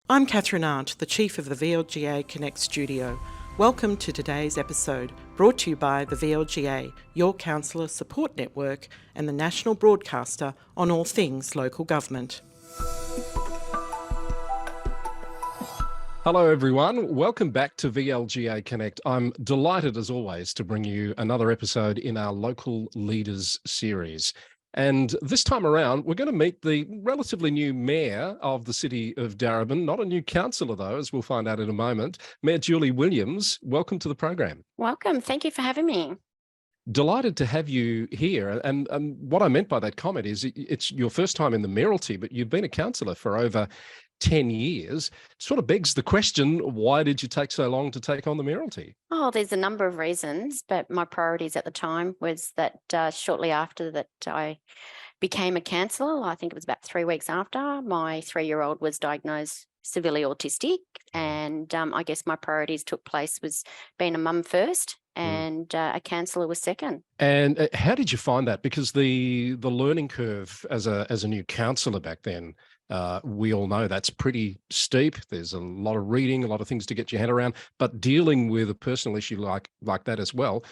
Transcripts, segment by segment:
I'm Catherine Arndt, the Chief of the VLGA Connect Studio. Welcome to today's episode, brought to you by the VLGA, your councillor support network and the national broadcaster on all things local government. Hello everyone, welcome back to VLGA Connect. I'm delighted as always to bring you another episode in our Local Leaders series. And this time around, we're going to meet the relatively new mayor of the city of Darebin, not a new councillor though, as we'll find out in a moment. Mayor Julie Williams, welcome to the program. Welcome, thank you for having me. Delighted to have you here. And what I meant by that comment is it's your first time in the mayoralty, but you've been a councillor for over 10 years. It sort of begs the question, why did you take so long to take on the mayoralty? Oh, there's a number of reasons, but my priorities at the time was that shortly after that I became a councillor, I think it was about 3 weeks after, my 3-year-old was diagnosed severely autistic, and I guess my priorities took place was being a mum first and a councillor was second. And how did you find that? Because the learning curve as a new councillor back then, we all know that's pretty steep. There's a lot of reading, a lot of things to get your head around, but dealing with a personal issue like that as well.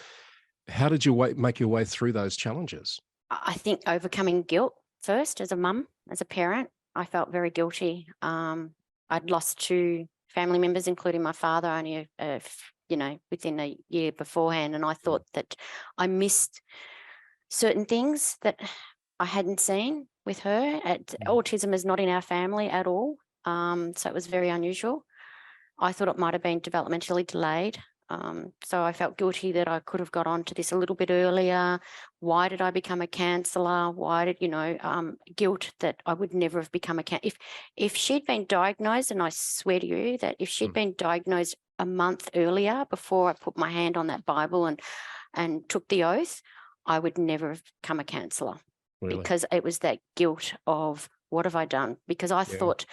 How did you make your way through those challenges? I think overcoming guilt first as a mum, as a parent. I felt very guilty. I'd lost 2 family members, including my father, only within a year beforehand, and I thought that I missed certain things that I hadn't seen with her. Autism is not in our family at all, so it was very unusual. I thought it might have been developmentally delayed, so I felt guilty that I could have got onto this a little bit earlier. Why did I become a counsellor? Why did, guilt that I would never have become a counsellor. If she'd been diagnosed, and I swear to you that if she'd been diagnosed a month earlier, before I put my hand on that Bible and took the oath, I would never have become a counsellor. Really? Because it was that guilt of, what have I done? Because I thought,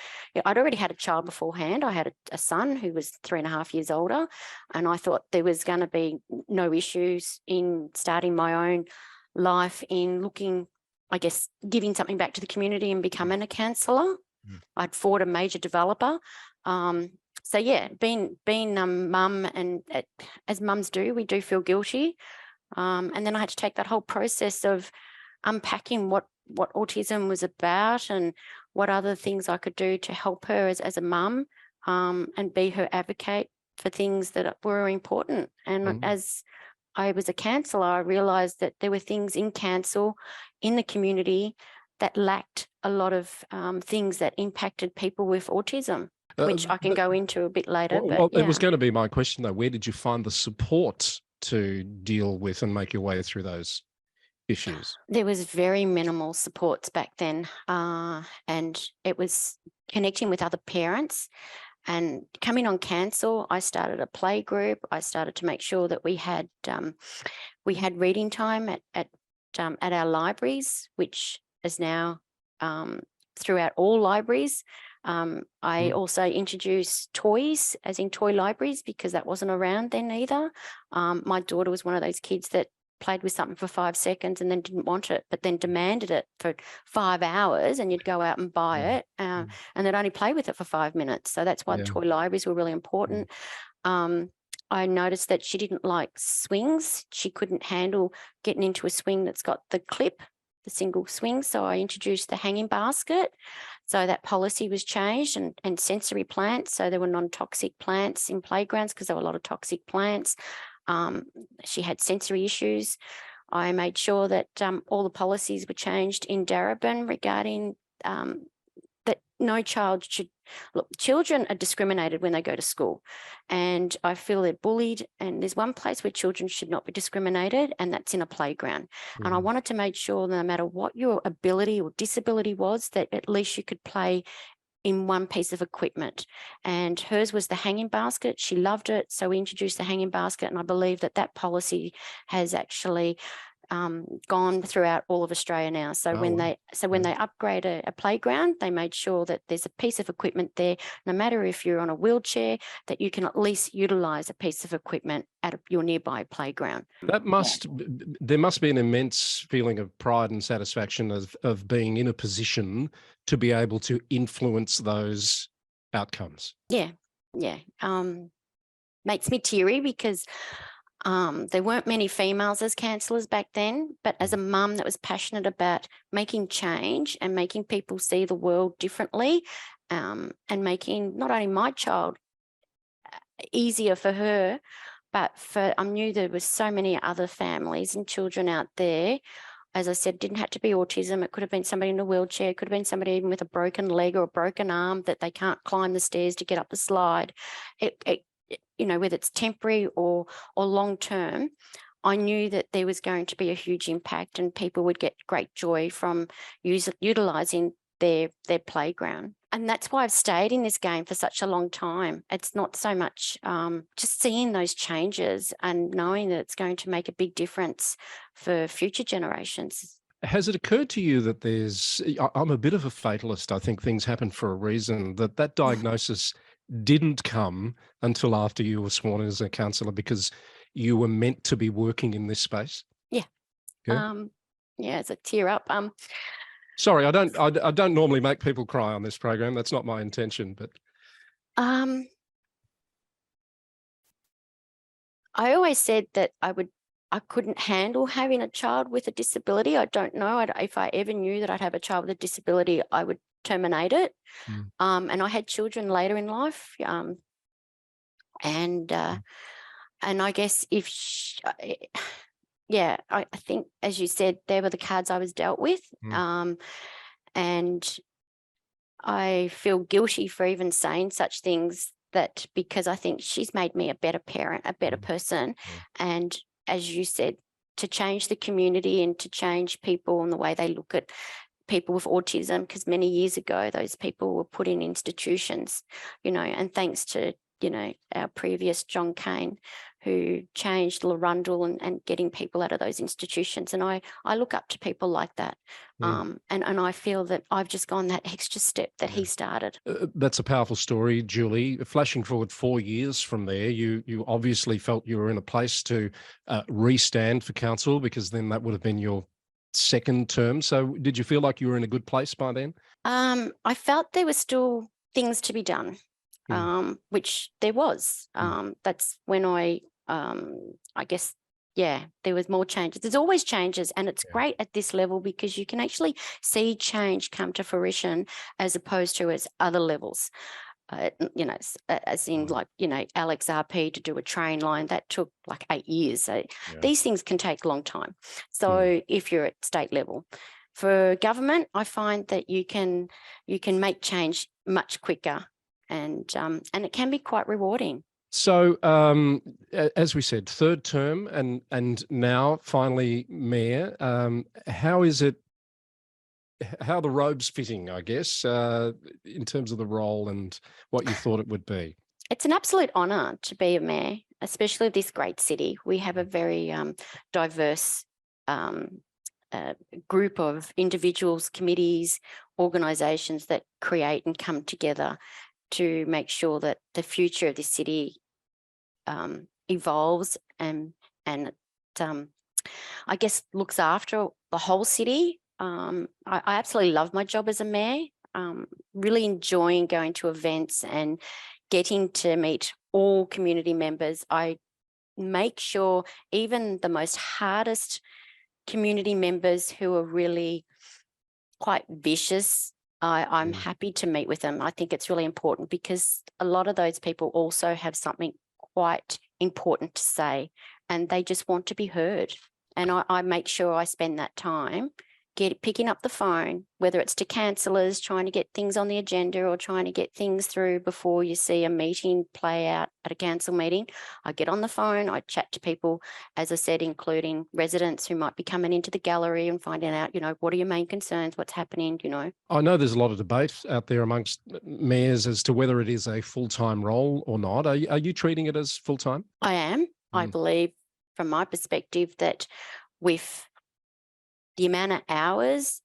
I'd already had a child beforehand. I had a son who was 3.5 years older, and I thought there was going to be no issues in starting my own life, in looking, I guess, giving something back to the community and becoming a counsellor. I'd fought a major developer. So yeah, being mum, and as mums do, we do feel guilty. And then I had to take that whole process of unpacking what autism was about and what other things I could do to help her as a mum, and be her advocate for things that were important. And as I was a counsellor, I realised that there were things in council, in the community, that lacked a lot of things that impacted people with autism, which I can go into a bit later. It was going to be my question though. Where did you find the support to deal with and make your way through those issues? There was very minimal supports back then, and it was connecting with other parents. And coming on council, I started a play group. I started to make sure that we had reading time at our libraries, which is now throughout all libraries. I also introduced toys, as in toy libraries, because that wasn't around then either. My daughter was one of those kids that played with something for 5 seconds and then didn't want it, but then demanded it for 5 hours, and you'd go out and buy it, and they'd only play with it for 5 minutes. So that's why toy libraries were really important. I noticed that she didn't like swings. She couldn't handle getting into a swing that's got the clip, the single swing. So I introduced the hanging basket. So that policy was changed, and sensory plants. So there were non-toxic plants in playgrounds, because there were a lot of toxic plants. She had sensory issues. I made sure that all the policies were changed in Darebin regarding that no child should... Look, children are discriminated when they go to school, and I feel they're bullied, and there's one place where children should not be discriminated, and that's in a playground. And I wanted to make sure that no matter what your ability or disability was, that at least you could play in one piece of equipment. And hers was the hanging basket. She loved it, so we introduced the hanging basket, and I believe that policy has actually gone throughout all of Australia now. So when they upgrade a playground, they made sure that there's a piece of equipment there, no matter if you're on a wheelchair, that you can at least utilise a piece of equipment at your nearby playground. There must be an immense feeling of pride and satisfaction of being in a position to be able to influence those outcomes. Yeah. Makes me teary because there weren't many females as councillors back then, but as a mum that was passionate about making change and making people see the world differently, and making not only my child easier for her, but I knew there was so many other families and children out there. As I said, didn't have to be autism. It could have been somebody in a wheelchair. It could have been somebody even with a broken leg or a broken arm that they can't climb the stairs to get up the slide. Whether it's temporary or long term, I knew that there was going to be a huge impact and people would get great joy from utilising their playground. And that's why I've stayed in this game for such a long time. It's not so much just seeing those changes and knowing that it's going to make a big difference for future generations. Has it occurred to you that I'm a bit of a fatalist. I think things happen for a reason, that diagnosis didn't come until after you were sworn in as a councillor because you were meant to be working in this space? Yeah. It's a tear up. Sorry, I don't normally make people cry on this program. That's not my intention, but I always said that I couldn't handle having a child with a disability. I don't know if I ever knew that I'd have a child with a disability, I would terminate it. And I had children later in life. And I guess I think, as you said, they were the cards I was dealt with. And I feel guilty for even saying such things, that because I think she's made me a better parent, a better person. And as you said, to change the community and to change people and the way they look at people with autism, because many years ago, those people were put in institutions, and thanks to, our previous John Cain, who changed Larundel and getting people out of those institutions. And I look up to people like that. And I feel that I've just gone that extra step that he started. That's a powerful story, Julie. Flashing forward 4 years from there, you obviously felt you were in a place to re-stand for council, because then that would have been your second term. So did you feel like you were in a good place by then? I felt there were still things to be done, which there was. That's when I guess, there was more changes. There's always changes, and it's great at this level because you can actually see change come to fruition as opposed to as other levels. As in Alex RP to do a train line, that took like 8 years. So these things can take a long time. So if you're at state level, for government, I find that you can make change much quicker, and it can be quite rewarding. So, as we said, third term and now finally mayor. How is it? How are the robes fitting, I guess, in terms of the role and what you thought it would be? It's an absolute honour to be a mayor, especially of this great city. We have a very diverse group of individuals, committees, organisations that create and come together to make sure that the future of this city evolves and I guess looks after the whole city. I absolutely love my job as a mayor. Really enjoying going to events and getting to meet all community members. I make sure even the most hardest community members who are really quite vicious, I'm happy to meet with them. I think it's really important because a lot of those people also have something quite important to say and they just want to be heard. And I make sure I spend that time picking up the phone, whether it's to councillors, trying to get things on the agenda or trying to get things through before you see a meeting play out at a council meeting. I get on the phone, I chat to people, as I said, including residents who might be coming into the gallery and finding out, what are your main concerns, what's happening, I know there's a lot of debate out there amongst mayors as to whether it is a full-time role or not. Are you treating it as full-time? I am. I believe, from my perspective, that with the amount of hours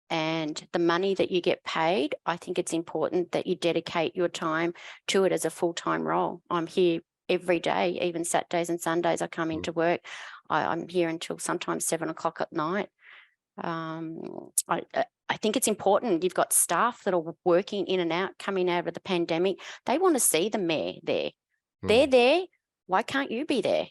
and the money that you get paid, I think it's important that you dedicate your time to it as a full-time role. I'm here every day, even Saturdays and Sundays I come into work. I'm here until sometimes 7 o'clock at night. I think it's important. You've got staff that are working in and out, coming out of the pandemic. They want to see the mayor there. They're there. Why can't you be there?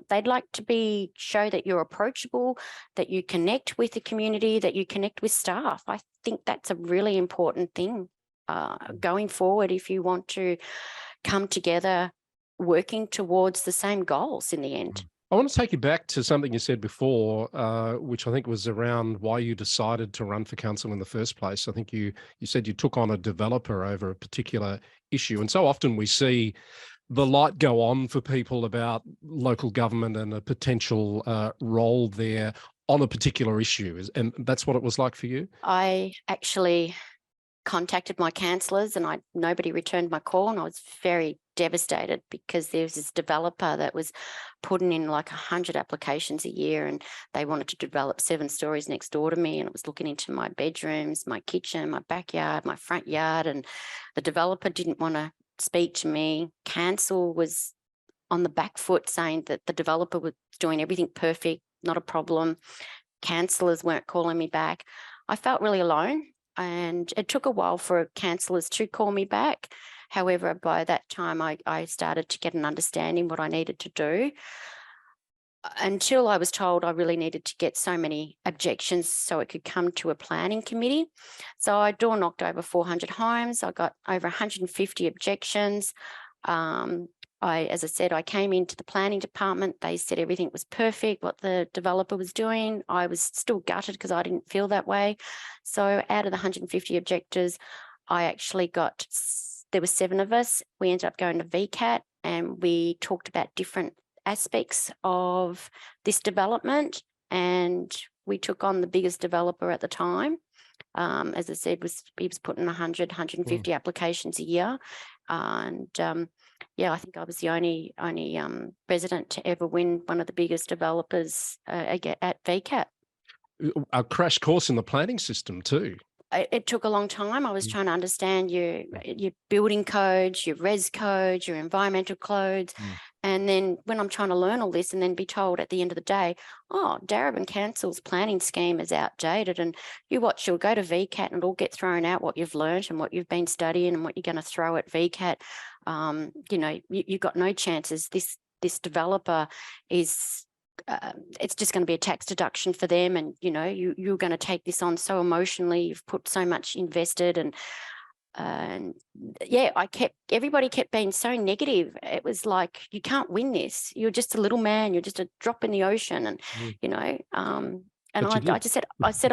They'd like to show that you're approachable, that you connect with the community, that you connect with staff. I think that's a really important thing going forward if you want to come together working towards the same goals in the end. I want to take you back to something you said before, which I think was around why you decided to run for council in the first place. I think you said you took on a developer over a particular issue. And so often we see the light go on for people about local government and a potential role there on a particular issue. And that's what it was like for you? I actually contacted my councillors and nobody returned my call, and I was very devastated because there was this developer that was putting in like 100 applications a year, and they wanted to develop 7 stories next door to me, and it was looking into my bedrooms, my kitchen, my backyard, my front yard, and the developer didn't want to speak to me. Council was on the back foot saying that the developer was doing everything perfect, not a problem. Councillors weren't calling me back. I felt really alone, and it took a while for councillors to call me back. However, by that time, I started to get an understanding what I needed to do, until I was told I really needed to get so many objections so it could come to a planning committee. So I door knocked over 400 homes. I got over 150 objections. As I said, I came into the planning department. They said everything was perfect, what the developer was doing. I was still gutted because I didn't feel that way. So out of the 150 objectors, I actually there were 7 of us. We ended up going to VCAT, and we talked about different aspects of this development, and we took on the biggest developer at the time. As I said, he was putting 150 applications a year. And yeah, I think I was the only resident to ever win one of the biggest developers at VCAT. A crash course in the planning system too. It took a long time. I was trying to understand your building codes, your res codes, your environmental codes. And then when I'm trying to learn all this and then be told at the end of the day, oh, Darebin Council's planning scheme is outdated, and you'll go to VCAT and it'll get thrown out what you've learned and what you've been studying and what you're going to throw at VCAT. You've got no chances. This developer is... it's just going to be a tax deduction for them, and you're going to take this on so emotionally. You've put so much invested, and yeah, everybody kept being so negative. It was like, you can't win this. You're just a little man. You're just a drop in the ocean, and and I just said,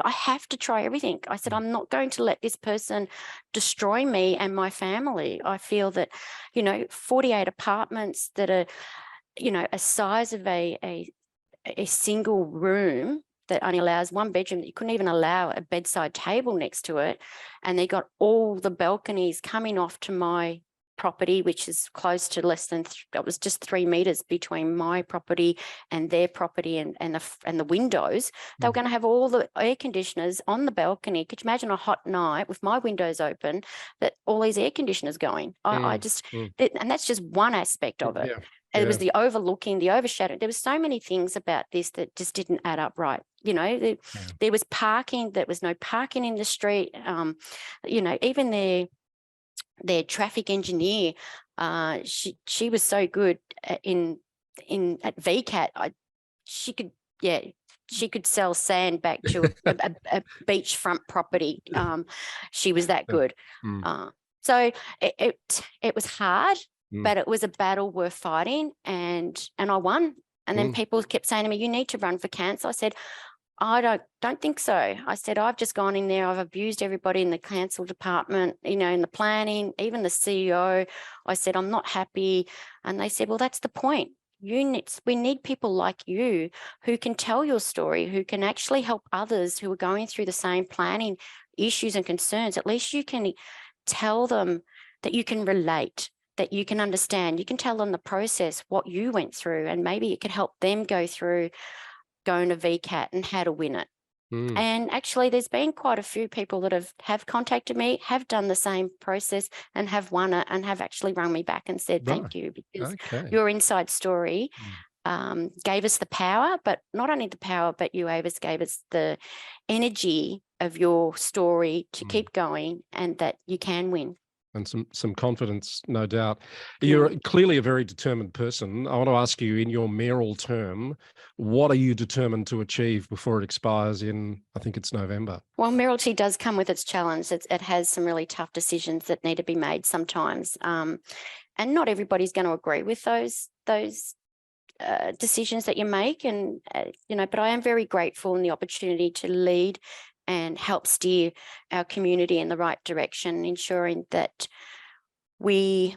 I have to try everything. I said, I'm not going to let this person destroy me and my family. I feel that 48 apartments that are a size of a single room that only allows 1 bedroom, that you couldn't even allow a bedside table next to it. And they got all the balconies coming off to my property, which is close to less than, it was just 3 meters between my property and their property, and the windows. They were going to have all the air conditioners on the balcony. Could you imagine a hot night with my windows open, that all these air conditioners going? And that's just one aspect of it. It was the overlooking, the overshadowing. There was so many things about this that just didn't add up right. There was parking. There was no parking in the street. Even their traffic engineer, she was so good at VCAT. She could sell sand back to a beachfront property. She was that good. So it was hard. But it was a battle worth fighting, and I won. And then people kept saying to me, you need to run for council. I said, I don't think so. I said, I've just gone in there. I've abused everybody in the council department, in the planning, even the CEO. I said, I'm not happy. And they said, well, that's the point. We need people like you who can tell your story, who can actually help others who are going through the same planning issues and concerns. At least you can tell them that you can relate, that you can understand. You can tell them the process, what you went through, and maybe it could help them go through going to VCAT and how to win it. And actually, there's been quite a few people that have contacted me, have done the same process and have won it, and have actually rung me back and said, thank you, because your inside story gave us the power, but not only the power, but you gave us the energy of your story to keep going, and that you can win. And some confidence, no doubt. You're clearly a very determined person. I want to ask you, in your mayoral term, what are you determined to achieve before it expires in, I think it's November? Well, mayoralty does come with its challenge. It has some really tough decisions that need to be made sometimes, and not everybody's going to agree with those decisions that you make. And but I am very grateful in the opportunity to lead and help steer our community in the right direction, ensuring that we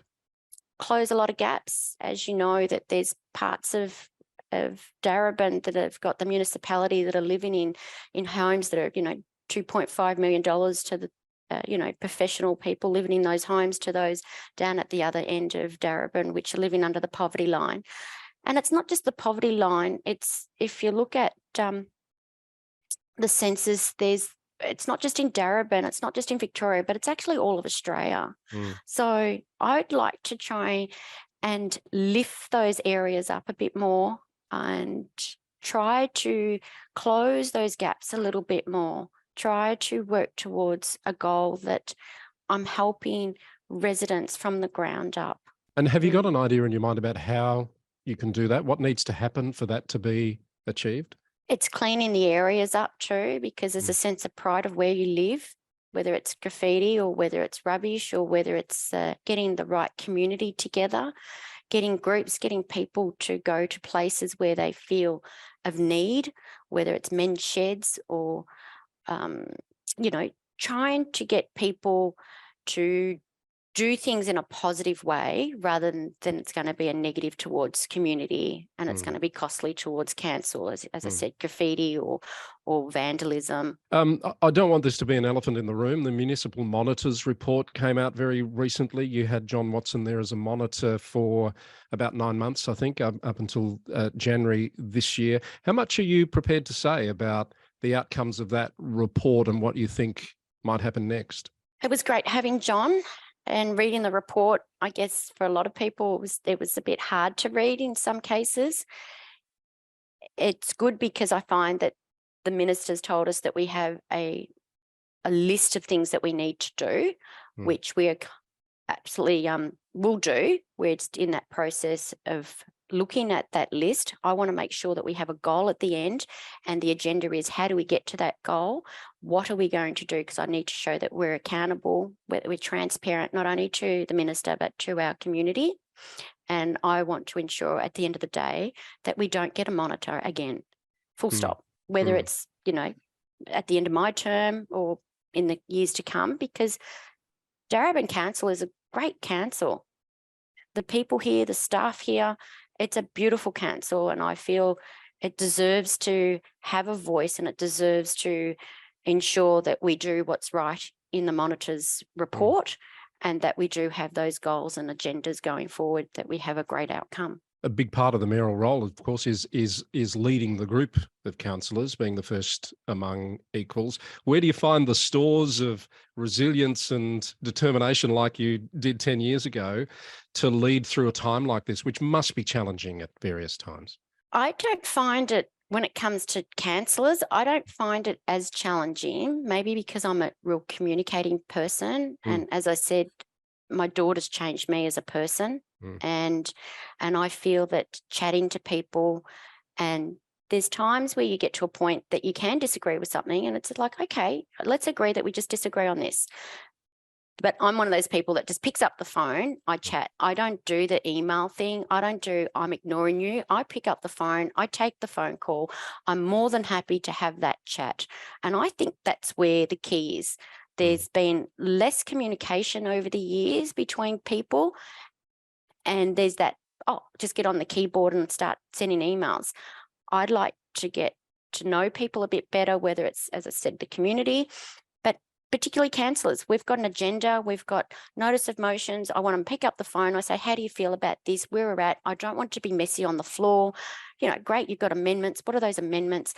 close a lot of gaps. As you know, that there's parts of Darebin that have got the municipality that are living in homes that are, $2.5 million to the professional people living in those homes, to those down at the other end of Darebin, which are living under the poverty line. And it's not just the poverty line. It's, if you look at the census, it's not just in Darebin, it's not just in Victoria, but it's actually all of Australia. So I'd like to try and lift those areas up a bit more and try to close those gaps a little bit more, try to work towards a goal that I'm helping residents from the ground up. And have you got an idea in your mind about how you can do that? What needs to happen for that to be achieved? It's cleaning the areas up too, because there's a sense of pride of where you live, whether it's graffiti or whether it's rubbish or whether it's getting the right community together, getting groups, getting people to go to places where they feel of need, whether it's men's sheds or, trying to get people to do things in a positive way rather than it's going to be a negative towards community, and it's going to be costly towards council, as I said, graffiti or vandalism. I don't want this to be an elephant in the room. The Municipal Monitors report came out very recently. You had John Watson there as a monitor for about 9 months, I think, up until January this year. How much are you prepared to say about the outcomes of that report and what you think might happen next? It was great having John. And reading the report, I guess for a lot of people, it was a bit hard to read in some cases. It's good because I find that the ministers told us that we have a list of things that we need to do, which we are absolutely will do. We're just in that process of looking at that list. I want to make sure that we have a goal at the end, and the agenda is, how do we get to that goal? What are we going to do? Because I need to show that we're accountable, we're transparent, not only to the minister, but to our community. And I want to ensure at the end of the day that we don't get a monitor again, full stop, whether it's, at the end of my term or in the years to come, because Darebin Council is a great council. The people here, the staff here, it's a beautiful council, and I feel it deserves to have a voice, and it deserves to ensure that we do what's right in the monitor's report, and that we do have those goals and agendas going forward, that we have a great outcome. A big part of the mayoral role, of course, is leading the group of councillors, being the first among equals. Where do you find the stores of resilience and determination, like you did 10 years ago, to lead through a time like this, which must be challenging at various times? I don't find it, when it comes to councillors, I don't find it as challenging, maybe because I'm a real communicating person. And as I said, my daughter's changed me as a person. And I feel that chatting to people, and there's times where you get to a point that you can disagree with something, and it's like, okay, let's agree that we just disagree on this. But I'm one of those people that just picks up the phone, I chat. I don't do the email thing. I'm ignoring you. I pick up the phone, I take the phone call. I'm more than happy to have that chat. And I think that's where the key is. There's been less communication over the years between people, and there's that, just get on the keyboard and start sending emails. I'd like to get to know people a bit better, whether it's, as I said, the community, but particularly councillors. We've got an agenda, we've got notice of motions. I want them to pick up the phone. I say, how do you feel about this? Where we're at. I don't want to be messy on the floor. Great, you've got amendments. What are those amendments?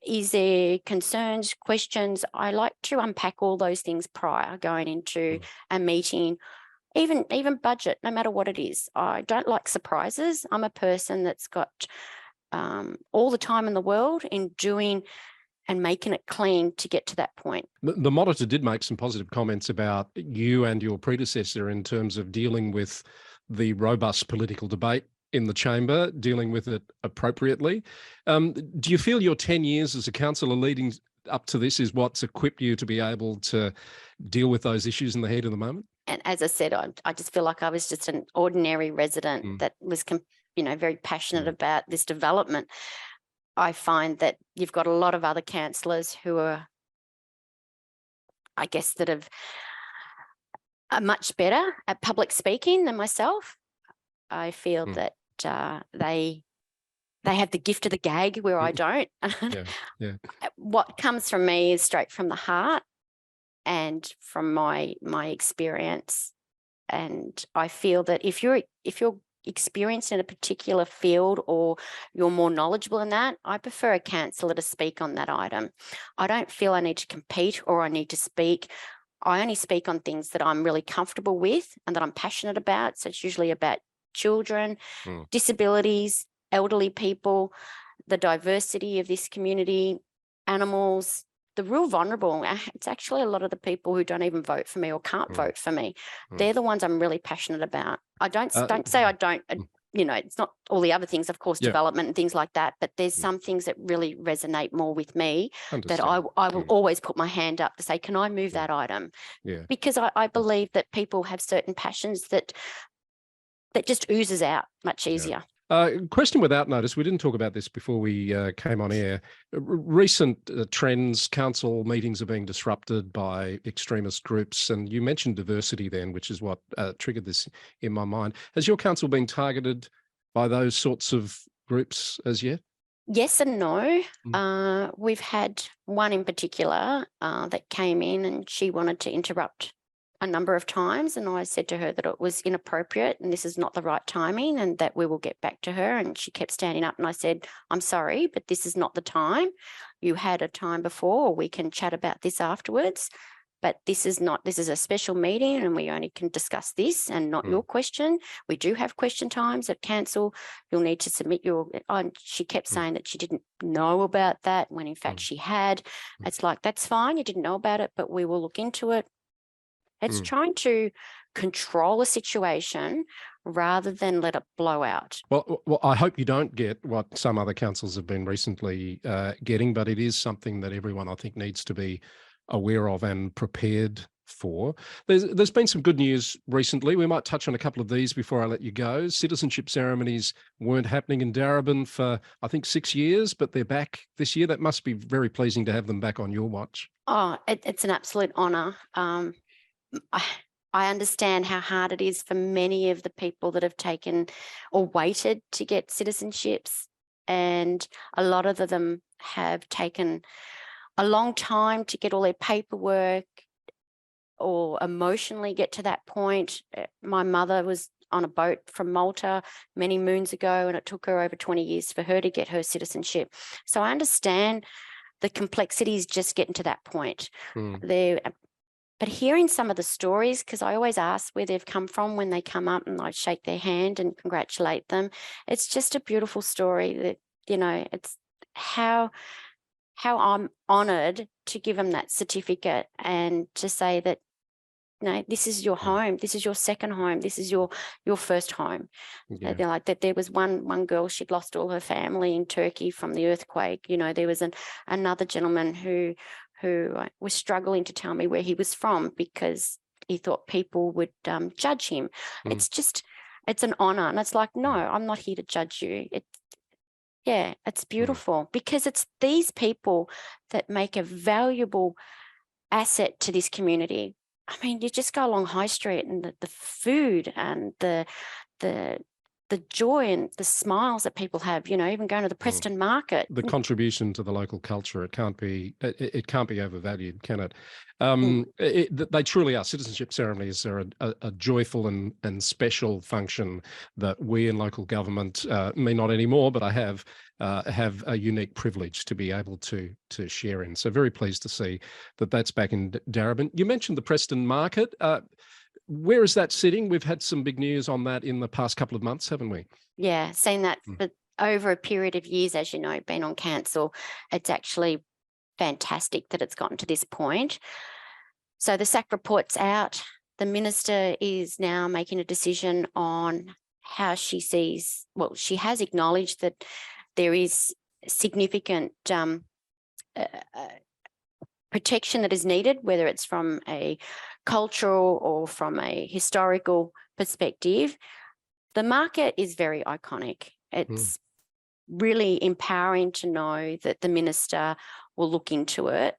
Is there concerns, questions? I like to unpack all those things prior going into a meeting. Even budget, no matter what it is. I don't like surprises. I'm a person that's got all the time in the world in doing and making it clean to get to that point. The Monitor did make some positive comments about you and your predecessor in terms of dealing with the robust political debate in the chamber, dealing with it appropriately. Do you feel your 10 years as a councillor leading up to this is what's equipped you to be able to deal with those issues in the heat of the moment? And as I said, I just feel like I was just an ordinary resident that was, very passionate about this development. I find that you've got a lot of other councillors who are, I guess, that are much better at public speaking than myself. I feel that they have the gift of the gag where I don't. Yeah. What comes from me is straight from the heart and from my experience. And I feel that if you're experienced in a particular field or you're more knowledgeable in that, I prefer a councillor to speak on that item. I don't feel I need to compete or I need to speak. I only speak on things that I'm really comfortable with and that I'm passionate about. So it's usually about children, disabilities, elderly people, the diversity of this community, animals, the real vulnerable. It's actually a lot of the people who don't even vote for me or can't vote for me. They're the ones I'm really passionate about. I don't say I don't, it's not all the other things, of course, development and things like that, but there's some things that really resonate more with me that I will always put my hand up to say, can I move that item? Because I believe that people have certain passions that just oozes out much easier. Question without notice. We didn't talk about this before we came on air. Recent trends, council meetings are being disrupted by extremist groups. And you mentioned diversity then, which is what triggered this in my mind. Has your council been targeted by those sorts of groups as yet? Yes and no. We've had one in particular that came in and she wanted to interrupt a number of times, and I said to her that it was inappropriate and this is not the right timing and that we will get back to her. And she kept standing up and I said, I'm sorry, but this is not the time. You had a time before, we can chat about this afterwards, but this is a special meeting and we only can discuss this and not your question. We do have question times at council. You'll need to submit your, and she kept saying that she didn't know about that when in fact she had. It's like, that's fine, you didn't know about it, but we will look into it. It's trying to control a situation rather than let it blow out. Well, I hope you don't get what some other councils have been recently getting, but it is something that everyone, I think, needs to be aware of and prepared for. There's been some good news recently. We might touch on a couple of these before I let you go. Citizenship ceremonies weren't happening in Darebin for, I think, 6 years, but they're back this year. That must be very pleasing to have them back on your watch. Oh, it's an absolute honour. I understand how hard it is for many of the people that have taken or waited to get citizenships, and a lot of them have taken a long time to get all their paperwork or emotionally get to that point. My mother was on a boat from Malta many moons ago and it took her over 20 years for her to get her citizenship. So I understand the complexities just getting to that point. But hearing some of the stories, because I always ask where they've come from when they come up and I shake their hand and congratulate them. It's just a beautiful story that, it's how I'm honoured to give them that certificate and to say that, this is your home. This is your second home. This is your first home. They're like that. There was one girl, she'd lost all her family in Turkey from the earthquake. There was another gentleman who was struggling to tell me where he was from because he thought people would judge him. It's an honour. And it's like, no, I'm not here to judge you. It's beautiful because it's these people that make a valuable asset to this community. I mean, you just go along High Street and the food and the joy and the smiles that people have, even going to the Preston market. The contribution to the local culture, it can't be overvalued, can it? They truly are. Citizenship ceremonies are a joyful and special function that we in local government, me not anymore, but I have a unique privilege to be able to share in. So very pleased to see that that's back in Darebin. You mentioned the Preston market. Where is that sitting? We've had some big news on that in the past couple of months, haven't we? Yeah, seen that for over a period of years, as you know, been on council. It's actually fantastic that it's gotten to this point. So the SAC report's out. The minister is now making a decision on how she sees, well, she has acknowledged that there is significant protection that is needed, whether it's from a cultural or from a historical perspective. The market is very iconic. It's really empowering to know that the minister will look into it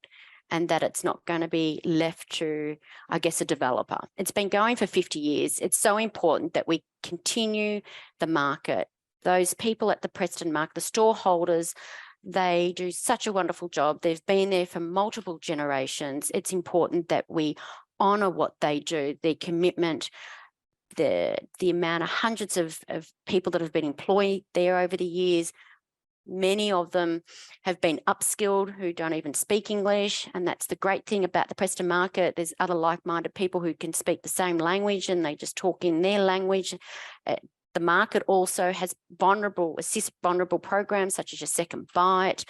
and that it's not going to be left to, I guess, a developer. It's been going for 50 years. It's so important that we continue the market. Those people at the Preston market, the store holders, they do such a wonderful job. They've been there for multiple generations. It's important that we honour what they do, their commitment, the amount of hundreds of people that have been employed there over the years. Many of them have been upskilled who don't even speak English, and that's the great thing about the Preston market. There's other like-minded people who can speak the same language and they just talk in their language. The market also has assist vulnerable programs such as your Second Bite.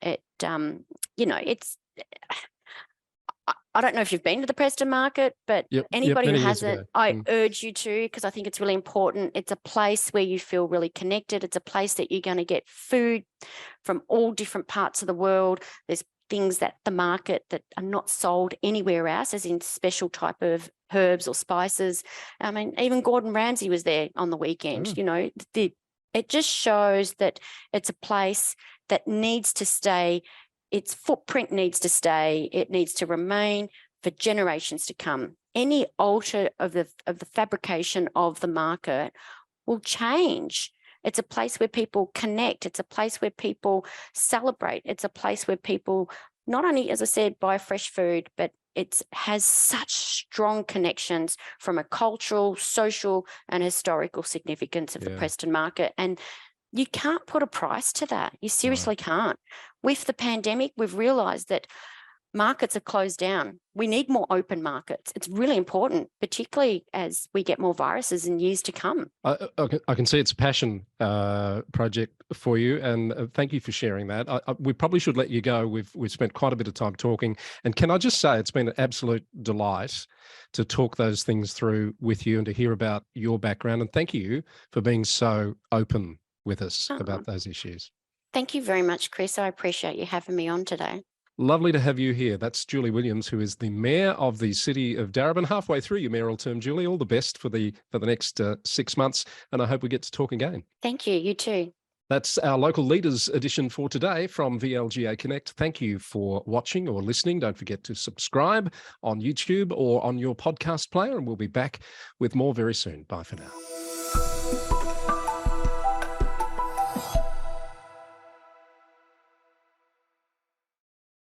It's. I don't know if you've been to the Preston market, but anybody who hasn't, I urge you to, because I think it's really important. It's a place where you feel really connected. It's a place that you're going to get food from all different parts of the world. There's things at the market that are not sold anywhere else, as in special type of herbs or spices. I mean, even Gordon Ramsay was there on the weekend. It just shows that it's a place that needs to stay. Its footprint needs to stay. It needs to remain for generations to come. Any alter of the fabrication of the market will change. It's a place where people connect. It's a place where people celebrate. It's a place where people not only, as I said, buy fresh food, but it has such strong connections from a cultural, social, and historical significance of the Preston market. And you can't put a price to that. You seriously can't. With the pandemic, we've realised that markets are closed down. We need more open markets. It's really important, particularly as we get more viruses in years to come. I can see it's a passion project for you, and thank you for sharing that. We probably should let you go. We've spent quite a bit of time talking, and can I just say it's been an absolute delight to talk those things through with you and to hear about your background. And thank you for being so open with us about those issues. Thank you very much, Chris. I appreciate you having me on today. Lovely to have you here. That's Julie Williams, who is the Mayor of the City of Darebin. Halfway through your mayoral term, Julie. All the best for the next 6 months, and I hope we get to talk again. Thank you. You too. That's our Local Leaders edition for today from VLGA Connect. Thank you for watching or listening. Don't forget to subscribe on YouTube or on your podcast player, and we'll be back with more very soon. Bye for now.